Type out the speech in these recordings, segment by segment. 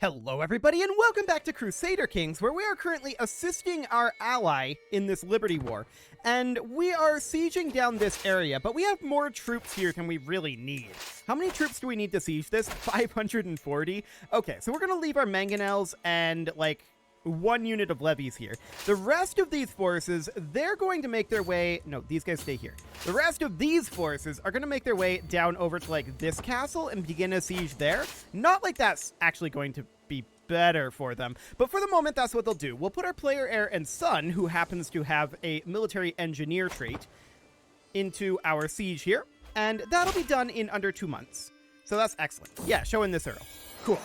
Hello everybody and welcome back to Crusader Kings, where we are currently assisting our ally in this Liberty War. And we are sieging down this area, but we have more troops here than we really need. How many troops do we need to siege this? 540? Okay, so we're gonna leave our mangonels and, like, one unit of levies here. The rest of these forces, they're going to make their way... No, these guys stay here. The rest of these forces are going to make their way down over to, like, this castle and begin a siege there. Not like that's actually going to be better for them, but for the moment, that's what they'll do. We'll put our player heir and son, who happens to have a military engineer trait, into our siege here, and that'll be done in under 2 months. So that's excellent. Yeah, showing this Earl. Cool.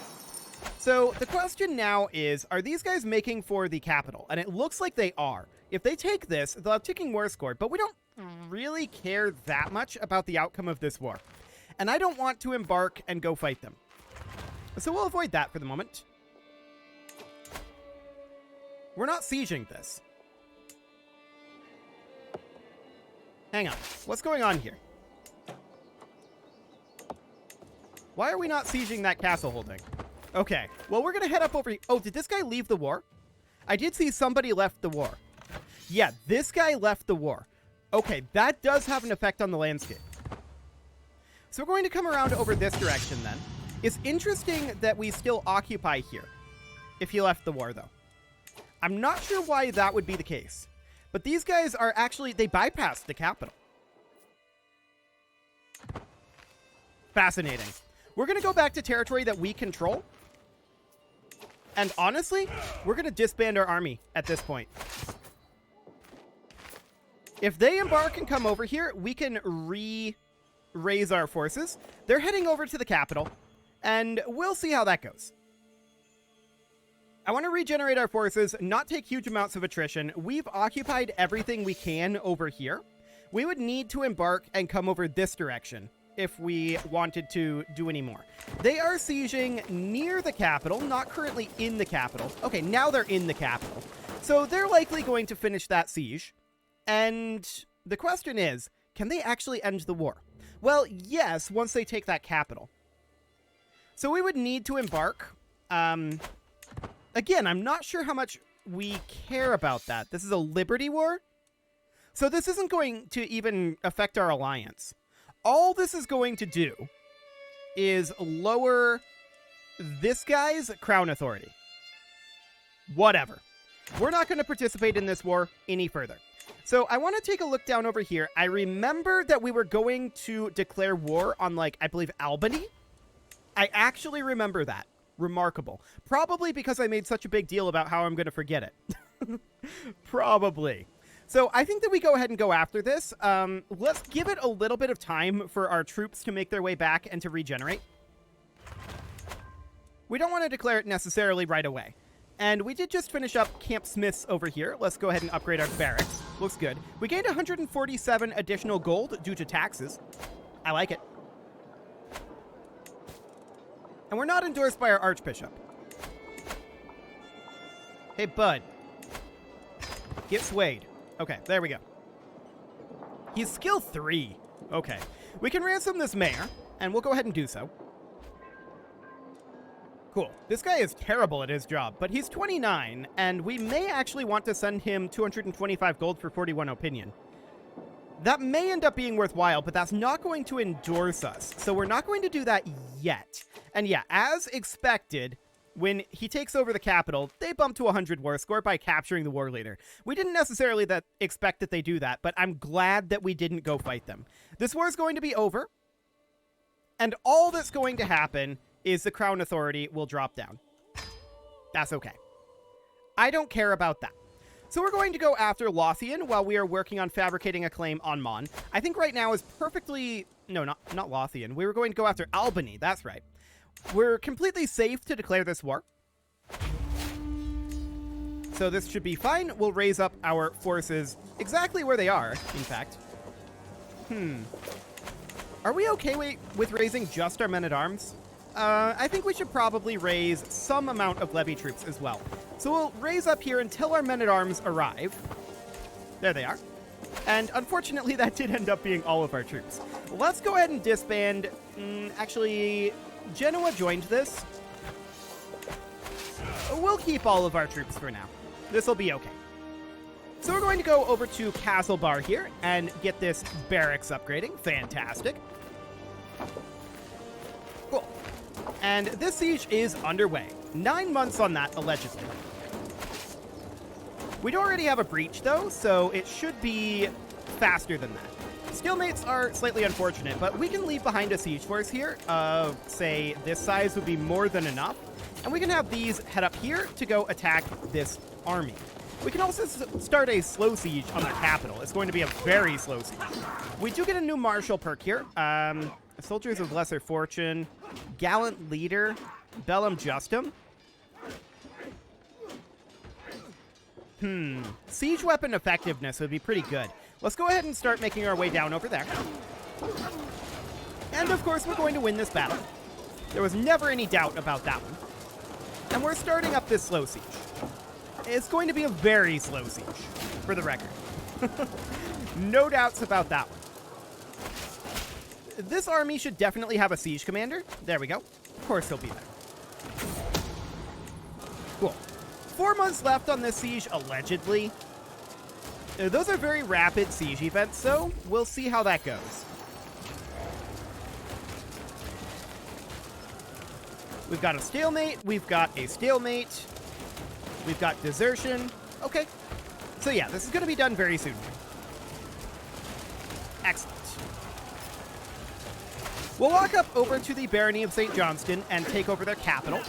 So the question now is, are these guys making for the capital? And it looks like they are. If they take this, they'll have ticking war score, but we don't really care that much about the outcome of this war. And I don't want to embark and go fight them. So we'll avoid that for the moment. We're not sieging this. Hang on. What's going on here? Why are we not sieging that castle holding? Okay, well, we're going to head up over here. Oh, did this guy leave the war? I did see somebody left the war. Yeah, this guy left the war. Okay, that does have an effect on the landscape. So we're going to come around over this direction then. It's interesting that we still occupy here, if he left the war, though. I'm not sure why that would be the case. But these guys are actually, they bypassed the capital. Fascinating. We're going to go back to territory that we control. And honestly, we're going to disband our army at this point. If they embark and come over here, we can raise our forces. They're heading over to the capital, and we'll see how that goes. I want to regenerate our forces, not take huge amounts of attrition. We've occupied everything we can over here. We would need to embark and come over this direction if we wanted to do any more. They are sieging near the capital, not currently in the capital. Okay, now they're in the capital. So they're likely going to finish that siege. And the question is, can they actually end the war? Well, yes, once they take that capital. So we would need to embark. Again, I'm not sure how much we care about that. This is a Liberty War. So this isn't going to even affect our alliance. All this is going to do is lower this guy's crown authority. Whatever. We're not going to participate in this war any further. So I want to take a look down over here. I remember that we were going to declare war on, like, I believe Albany. I actually remember that. Remarkable. Probably because I made such a big deal about how I'm going to forget it. Probably. So I think that we go ahead and go after this. Let's give it a little bit of time for our troops to make their way back and to regenerate. We don't want to declare it necessarily right away. And we did just finish up Camp Smiths over here. Let's go ahead and upgrade our barracks. Looks good. We gained 147 additional gold due to taxes. I like it. And we're not endorsed by our Archbishop. Hey, bud. Get swayed. Okay, there we go. He's skill 3. Okay. We can ransom this mayor, and we'll go ahead and do so. Cool. This guy is terrible at his job, but he's 29, and we may actually want to send him 225 gold for 41 opinion. That may end up being worthwhile, but that's not going to endorse us, so we're not going to do that yet. And yeah, as expected, when he takes over the capital, they bump to 100 war score by capturing the war leader. We didn't necessarily expect that they do that, but I'm glad that we didn't go fight them. This war is going to be over, and all that's going to happen is the crown authority will drop down. That's okay. I don't care about that. So we're going to go after Lothian while we are working on fabricating a claim on Mon. I think right now is perfectly... No, not Lothian. We were going to go after Albany. That's right. We're completely safe to declare this war. So this should be fine. We'll raise up our forces exactly where they are, in fact. Are we okay with raising just our men-at-arms? I think we should probably raise some amount of levy troops as well. So we'll raise up here until our men-at-arms arrive. There they are. And unfortunately, that did end up being all of our troops. Let's go ahead and disband. Actually, Genoa joined this. we'll keep all of our troops for now. This will be okay. So we're going to go over to Castle Bar here and get this barracks upgrading. Fantastic. Cool. And this siege is underway. 9 months on that, allegedly. We don't already have a breach, though, so it should be faster than that. Stalemates are slightly unfortunate, but we can leave behind a siege force here of, say, this size would be more than enough. And we can have these head up here to go attack this army. We can also start a slow siege on their capital. It's going to be a very slow siege. We do get a new martial perk here. Soldiers of Lesser Fortune, Gallant Leader, Bellum Justum. Siege weapon effectiveness would be pretty good. Let's go ahead and start making our way down over there. And of course, we're going to win this battle. There was never any doubt about that one. And we're starting up this slow siege. It's going to be a very slow siege, for the record. No doubts about that one. This army should definitely have a siege commander. There we go. Of course he'll be there. Cool. 4 months left on this siege, allegedly. Those are very rapid siege events, so we'll see how that goes. We've got a stalemate. We've got a stalemate. We've got desertion. Okay. So yeah, this is going to be done very soon. Excellent. We'll walk up over to the Barony of St. Johnston and take over their capital.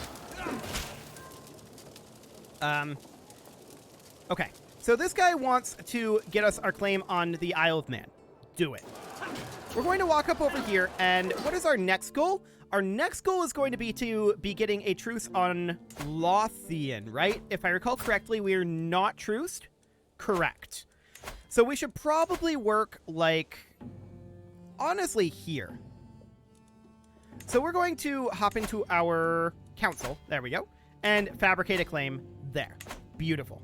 Okay. So this guy wants to get us our claim on the Isle of Man. Do it. We're going to walk up over here, and what is our next goal? Our next goal is going to be getting a truce on Lothian, right? If I recall correctly, we are not truced. Correct. So we should probably work, like, honestly, here. So we're going to hop into our council. There we go. And fabricate a claim there. Beautiful.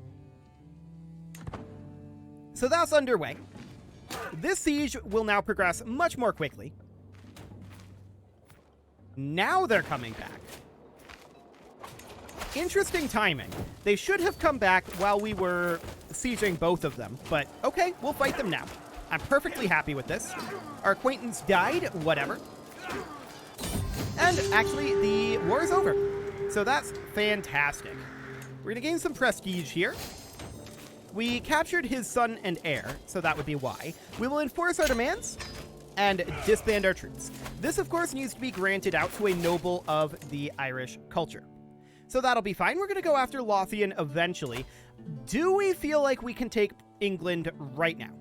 So that's underway. This siege will now progress much more quickly. Now they're coming back. Interesting timing. They should have come back while we were sieging both of them, but okay, we'll fight them now. I'm perfectly happy with this. Our acquaintance died, whatever. And actually, the war is over. So that's fantastic. We're going to gain some prestige here. We captured his son and heir, so that would be why. We will enforce our demands and disband our troops. This, of course, needs to be granted out to a noble of the Irish culture. So that'll be fine. We're going to go after Lothian eventually. Do we feel like we can take England right now?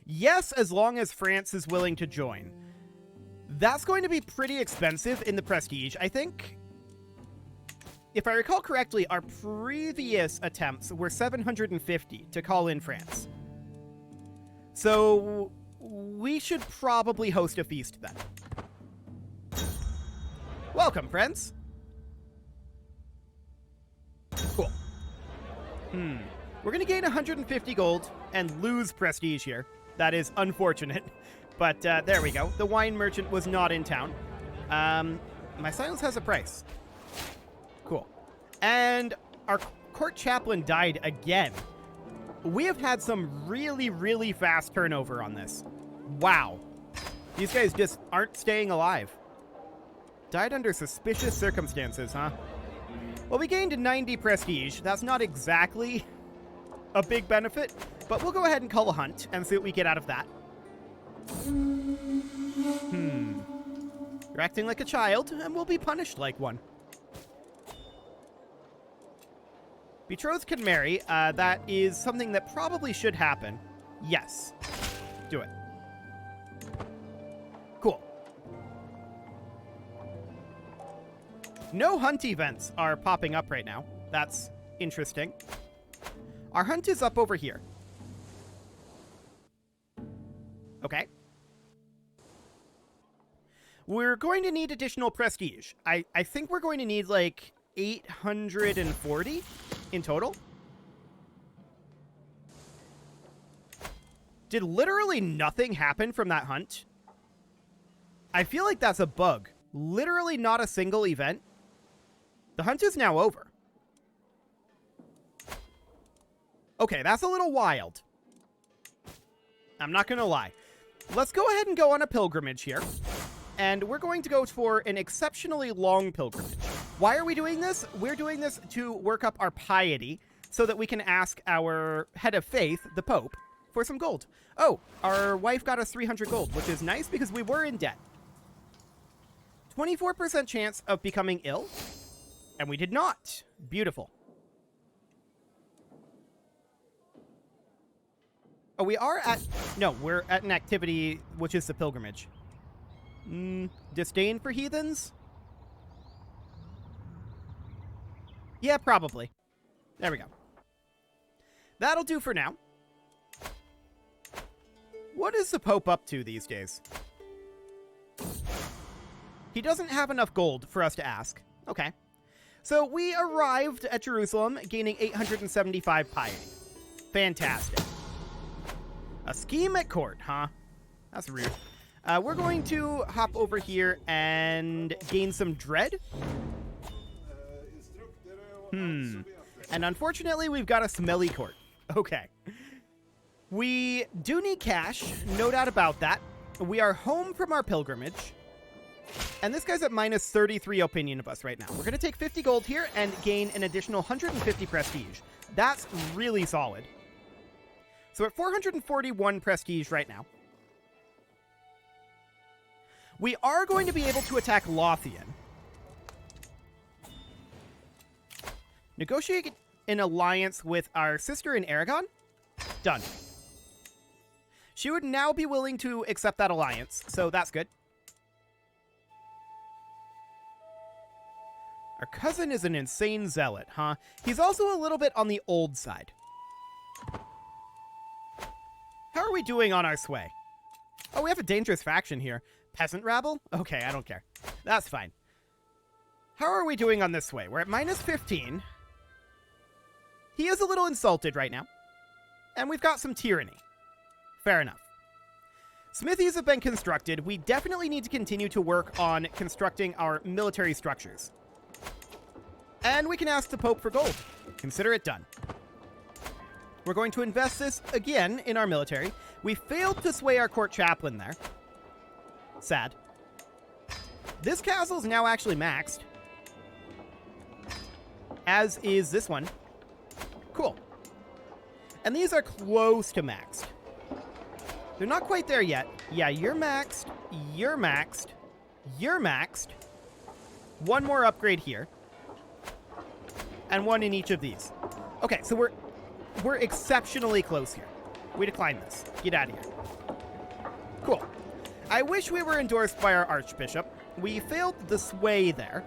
Yes, as long as France is willing to join. That's going to be pretty expensive in the prestige, I think. If I recall correctly, our previous attempts were 750 to call in France. So we should probably host a feast then. Welcome, friends. Cool. We're going to gain 150 gold and lose prestige here. That is unfortunate. But there we go. The wine merchant was not in town. My silence has a price. Cool. And our court chaplain died again. We have had some really, really fast turnover on this. Wow. These guys just aren't staying alive. Died under suspicious circumstances, huh? Well, we gained 90 prestige. That's not exactly a big benefit, but we'll go ahead and call a hunt and see what we get out of that. You're acting like a child, and we'll be punished like one. Betrothed can marry. That is something that probably should happen. Yes. Do it. Cool. No hunt events are popping up right now. That's interesting. Our hunt is up over here. Okay. We're going to need additional prestige. I think we're going to need like 840 in total. Did literally nothing happen from that hunt? I feel like that's a bug. Literally not a single event. The hunt is now over. Okay, that's a little wild. I'm not going to lie. Let's go ahead and go on a pilgrimage here. And we're going to go for an exceptionally long pilgrimage. Why are we doing this? We're doing this to work up our piety so that we can ask our head of faith, the Pope, for some gold. Oh, our wife got us 300 gold, which is nice because we were in debt. 24% chance of becoming ill, and we did not. Beautiful. Oh, we are at... No, we're at an activity, which is the pilgrimage. Disdain for heathens? Yeah, probably. There we go. That'll do for now. What is the Pope up to these days? He doesn't have enough gold for us to ask. Okay. So we arrived at Jerusalem, gaining 875 piety. Fantastic. A scheme at court, huh? That's rude. We're going to hop over here and gain some dread. And unfortunately, we've got a smelly court. Okay. We do need cash, no doubt about that. We are home from our pilgrimage. And this guy's at minus 33 opinion of us right now. We're going to take 50 gold here and gain an additional 150 prestige. That's really solid. So we're at 441 prestige right now. We are going to be able to attack Lothian. Negotiate an alliance with our sister in Aragon? Done. She would now be willing to accept that alliance, so that's good. Our cousin is an insane zealot, huh? He's also a little bit on the old side. How are we doing on our sway? Oh, we have a dangerous faction here. Peasant rabble? Okay, I don't care. That's fine. How are we doing on this sway? We're at minus 15. He is a little insulted right now. And we've got some tyranny. Fair enough. Smithies have been constructed. We definitely need to continue to work on constructing our military structures. And we can ask the Pope for gold. Consider it done. We're going to invest this again in our military. We failed to sway our court chaplain there. Sad. This castle is now actually maxed. As is this one. Cool. And these are close to maxed. They're not quite there yet. Yeah, you're maxed. You're maxed. You're maxed. One more upgrade here. And one in each of these. Okay, so we're exceptionally close here. We decline this. Get out of here. Cool. I wish we were endorsed by our Archbishop. We failed the sway there.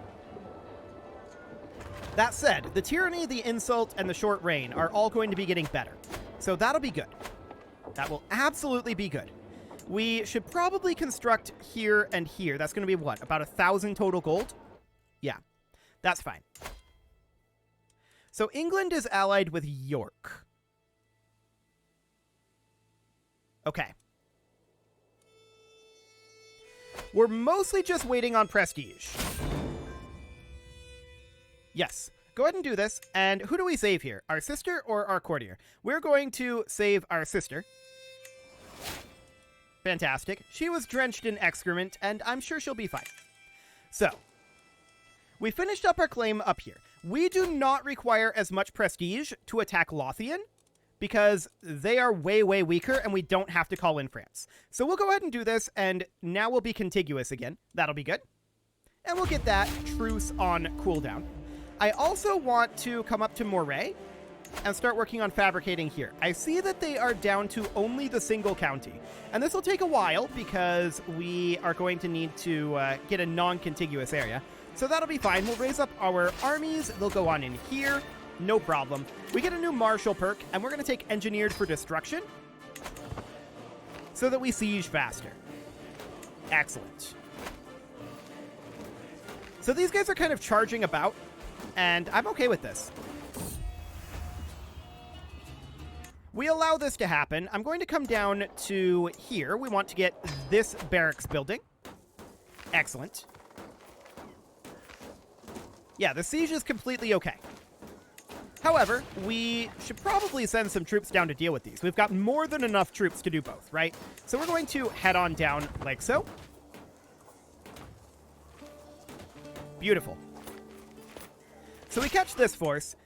That said, the tyranny, the insult, and the short reign are all going to be getting better. So that'll be good. That will absolutely be good. We should probably construct here and here. That's going to be what? About 1,000 total gold? Yeah, that's fine. So England is allied with York. Okay. We're mostly just waiting on prestige. Yes. Go ahead and do this. And who do we save here? Our sister or our courtier? We're going to save our sister. Fantastic. She was drenched in excrement, and I'm sure she'll be fine. So, we finished up our claim up here. We do not require as much prestige to attack Lothian, because they are way, way weaker, and we don't have to call in France. So we'll go ahead and do this, and now we'll be contiguous again. That'll be good. And we'll get that truce on cooldown. I also want to come up to Moray and start working on fabricating here. I see that they are down to only the single county. And this will take a while because we are going to need to get a non-contiguous area. So that'll be fine. We'll raise up our armies. They'll go on in here. No problem. We get a new martial perk, and we're going to take Engineered for Destruction so that we siege faster. Excellent. So these guys are kind of charging about, and I'm okay with this. We allow this to happen. I'm going to come down to here. We want to get this barracks building. Excellent. Yeah, the siege is completely okay. However, we should probably send some troops down to deal with these. We've got more than enough troops to do both, right? So we're going to head on down like so. Beautiful. So we catch this force,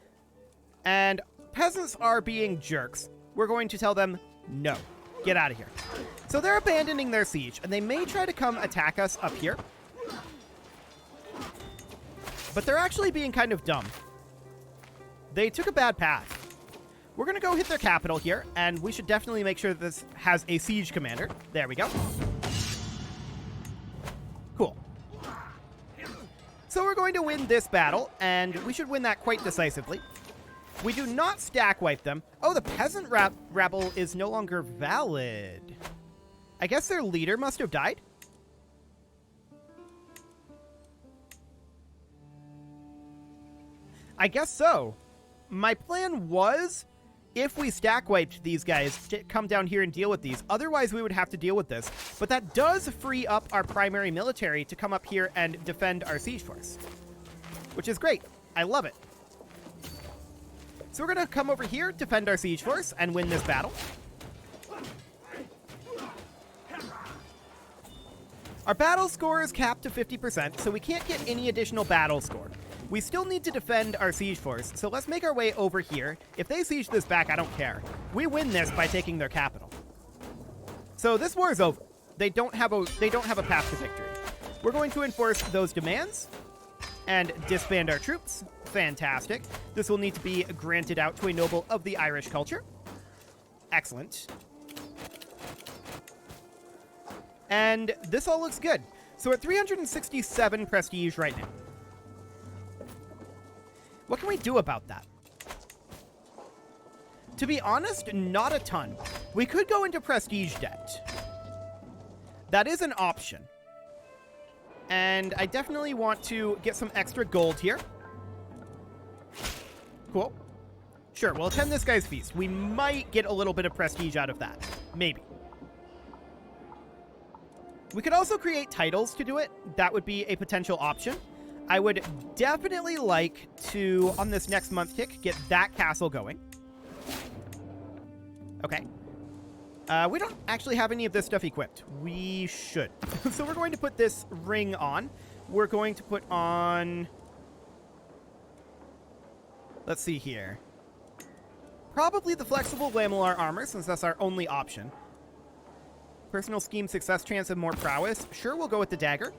and peasants are being jerks. We're going to tell them, no, get out of here. So they're abandoning their siege, and they may try to come attack us up here. But they're actually being kind of dumb. They took a bad path. We're going to go hit their capital here, and we should definitely make sure that this has a siege commander. There we go. Cool. So we're going to win this battle, and we should win that quite decisively. We do not stack wipe them. Oh, the peasant rabble is no longer valid. I guess their leader must have died? I guess so. My plan was, if we stack wiped these guys, to come down here and deal with these. Otherwise, we would have to deal with this. But that does free up our primary military to come up here and defend our siege force, which is great. I love it. So we're going to come over here, defend our siege force, and win this battle. Our battle score is capped to 50%, so we can't get any additional battle score. We still need to defend our siege force, so let's make our way over here. If they siege this back, I don't care. We win this by taking their capital. So this war is over. They don't have a path to victory. We're going to enforce those demands and disband our troops. Fantastic. This will need to be granted out to a noble of the Irish culture. Excellent. And this all looks good. So we're at 367 prestige right now. What can we do about that? To be honest, not a ton. We could go into prestige debt. That is an option. And I definitely want to get some extra gold here. Cool. Sure, we'll attend this guy's feast. We might get a little bit of prestige out of that. Maybe. We could also create titles to do it. That would be a potential option. I would definitely like to, on this next month tick, get that castle going. Okay. We don't actually have any of this stuff equipped. We should. So we're going to put this ring on. We're going to put on... Let's see here. Probably the flexible lamellar armor, since that's our only option. Personal scheme success chance of more prowess. Sure, we'll go with the dagger.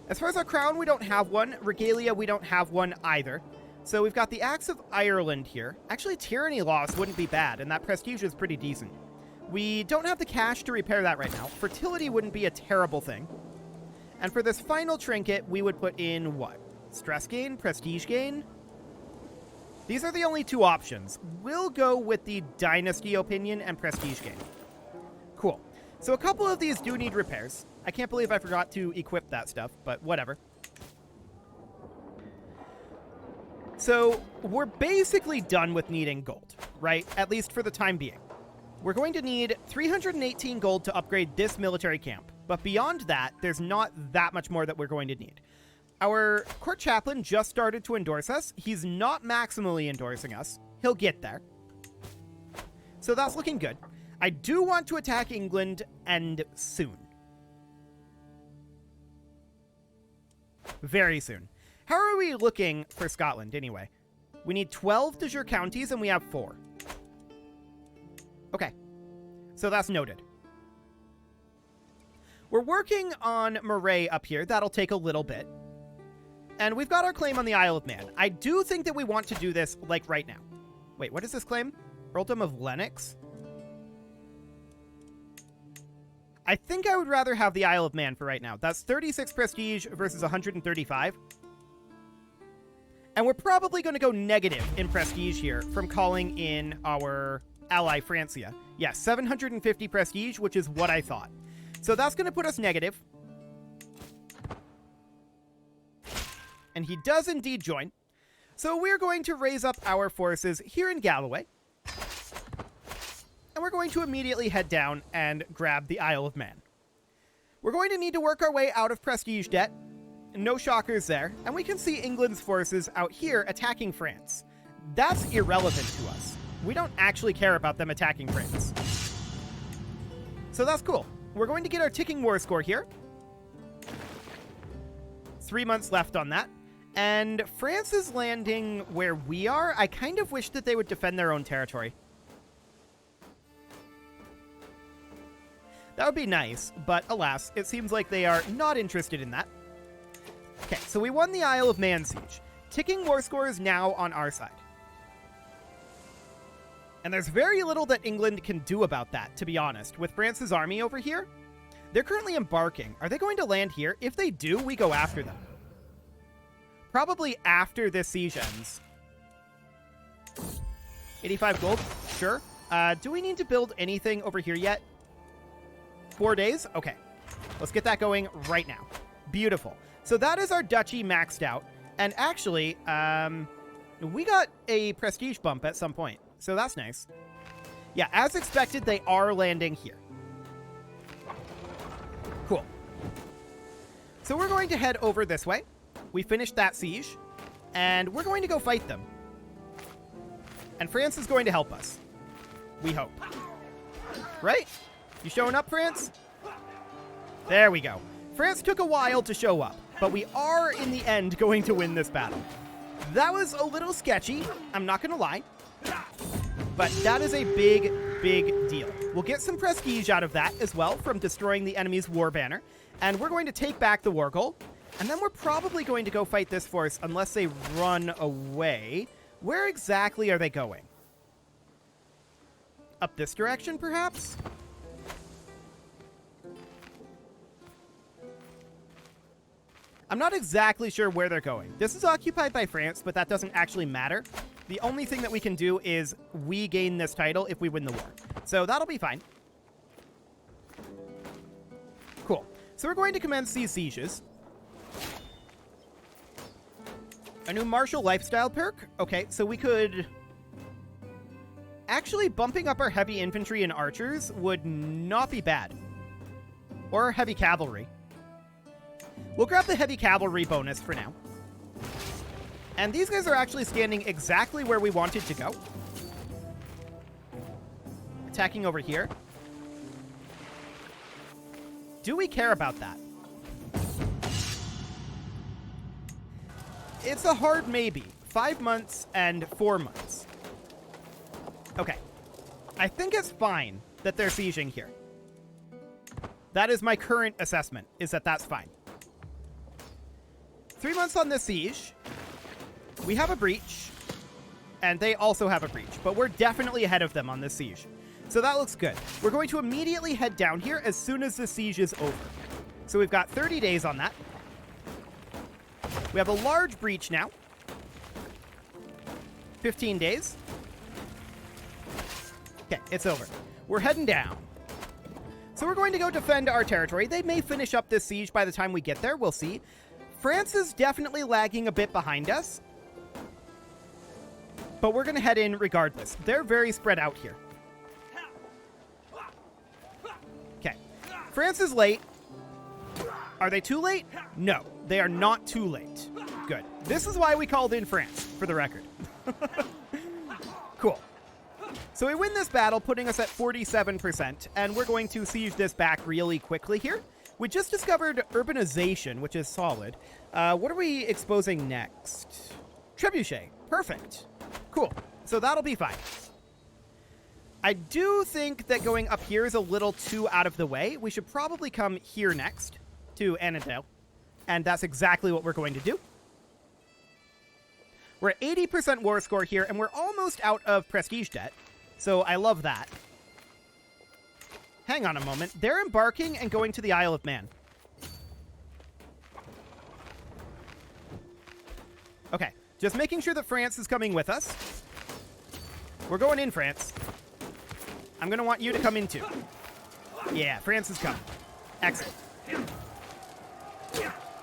As far as our crown, we don't have one. Regalia, we don't have one either. So we've got the Axe of Ireland here. Actually, tyranny loss wouldn't be bad, and that prestige is pretty decent. We don't have the cash to repair that right now. Fertility wouldn't be a terrible thing. And for this final trinket, we would put in what? Stress gain? Prestige gain? These are the only two options. We'll go with the Dynasty Opinion and Prestige gain. Cool. So a couple of these do need repairs. I can't believe I forgot to equip that stuff, but whatever. So we're basically done with needing gold, right? At least for the time being. We're going to need 318 gold to upgrade this military camp. But beyond that, there's not that much more that we're going to need. Our court chaplain just started to endorse us. He's not maximally endorsing us. He'll get there. So that's looking good. I do want to attack England, and soon. Very soon. How are we looking for Scotland, anyway? We need 12 de jure counties, and we have 4. Okay. So that's noted. We're working on Moray up here. That'll take a little bit. And we've got our claim on the Isle of Man. I do think that we want to do this, like, right now. Wait, what is this claim? Earldom of Lennox? I think I would rather have the Isle of Man for right now. That's 36 prestige versus 135. And we're probably going to go negative in prestige here from calling in our ally Francia. Yeah, 750 prestige, which is what I thought. So that's going to put us negative. And he does indeed join. So we're going to raise up our forces here in Galloway. And we're going to immediately head down and grab the Isle of Man. We're going to need to work our way out of prestige debt. No shockers there. And we can see England's forces out here attacking France. That's irrelevant to us. We don't actually care about them attacking France. So that's cool. We're going to get our ticking war score here. 3 months left on that. And France is landing where we are. I kind of wish that they would defend their own territory. That would be nice, but alas, it seems like they are not interested in that. Okay, so we won the Isle of Man siege. Ticking war score is now on our side. And there's very little that England can do about that, to be honest. With France's army over here, they're currently embarking. Are they going to land here? If they do, we go after them. Probably after this siege ends. 85 gold, sure. Do we need to build anything over here yet? 4 days? Okay. Let's get that going right now. Beautiful. So that is our duchy maxed out. And actually, we got a prestige bump at some point. So that's nice. Yeah, as expected, they are landing here. Cool. So we're going to head over this way. We finished that siege. And we're going to go fight them. And France is going to help us. We hope. Right? You showing up, France? There we go. France took a while to show up, but we are, in the end, going to win this battle. That was a little sketchy, I'm not going to lie. But that is a big, big deal. We'll get some prestige out of that as well from destroying the enemy's war banner. And we're going to take back the war goal. And then we're probably going to go fight this force unless they run away. Where exactly are they going? Up this direction, perhaps? I'm not exactly sure where they're going. This is occupied by France, but that doesn't actually matter. The only thing that we can do is we gain this title if we win the war. So that'll be fine. Cool. So we're going to commence these sieges. A new martial lifestyle perk? Okay, so we could... Actually, bumping up our heavy infantry and archers would not be bad. Or heavy cavalry. We'll grab the heavy cavalry bonus for now. And these guys are actually standing exactly where we wanted to go. Attacking over here. Do we care about that? It's a hard maybe. 5 months and 4 months. Okay. I think it's fine that they're sieging here. That is my current assessment, is that that's fine. 3 months on this siege. We have a breach. And they also have a breach. But we're definitely ahead of them on this siege. So that looks good. We're going to immediately head down here as soon as the siege is over. So we've got 30 days on that. We have a large breach now. 15 days. Okay, it's over. We're heading down. So we're going to go defend our territory. They may finish up this siege by the time we get there. We'll see. France is definitely lagging a bit behind us. But we're going to head in regardless. They're very spread out here. Okay. France is late. Are they too late? No, they are not too late. Good. This is why we called in France, for the record. Cool. So we win this battle, putting us at 47%, and we're going to siege this back really quickly here. We just discovered urbanization, which is solid. What are we exposing next? Trebuchet. Perfect. Cool. So that'll be fine. I do think that going up here is a little too out of the way. We should probably come here next to Annandale, and that's exactly what we're going to do. We're at 80% war score here, and we're almost out of prestige debt, so I love that. Hang on a moment. They're embarking and going to the Isle of Man. Okay, just making sure that France is coming with us. We're going in, France. I'm going to want you to come in, too. Yeah, France is coming. Excellent.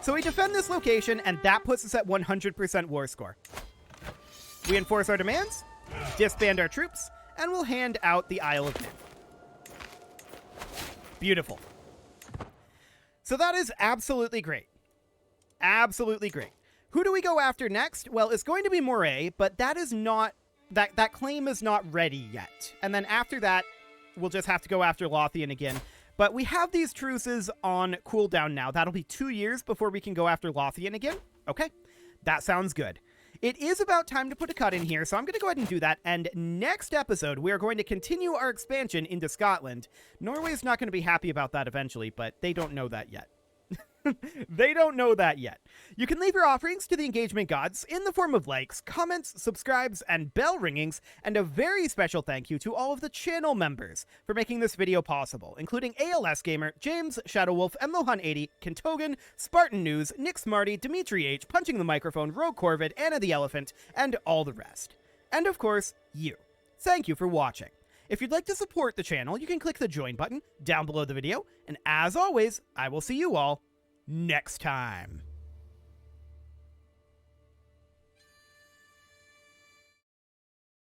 So we defend this location, and that puts us at 100% war score. We enforce our demands, disband our troops, and we'll hand out the Isle of Man. Beautiful. So that is absolutely great. Absolutely great. Who do we go after next? Well, it's going to be Moray, but that is not... That claim is not ready yet. And then after that, we'll just have to go after Lothian again. But we have these truces on cooldown now. That'll be 2 years before we can go after Lothian again. Okay, that sounds good. It is about time to put a cut in here, so I'm going to go ahead and do that. And next episode, we are going to continue our expansion into Scotland. Norway's not going to be happy about that eventually, but they don't know that yet. They don't know that yet. You can leave your offerings to the engagement gods in the form of likes, comments, subscribes, and bell ringings, and a very special thank you to all of the channel members for making this video possible, including ALS Gamer, James, Shadowwolf, Emlohan80, Kentogan, Spartan News, Nick Smarty, Dimitri H, Punching the Microphone, Rogue Corvid, Anna the Elephant, and all the rest. And of course, you. Thank you for watching. If you'd like to support the channel, you can click the join button down below the video, and as always, I will see you all next time.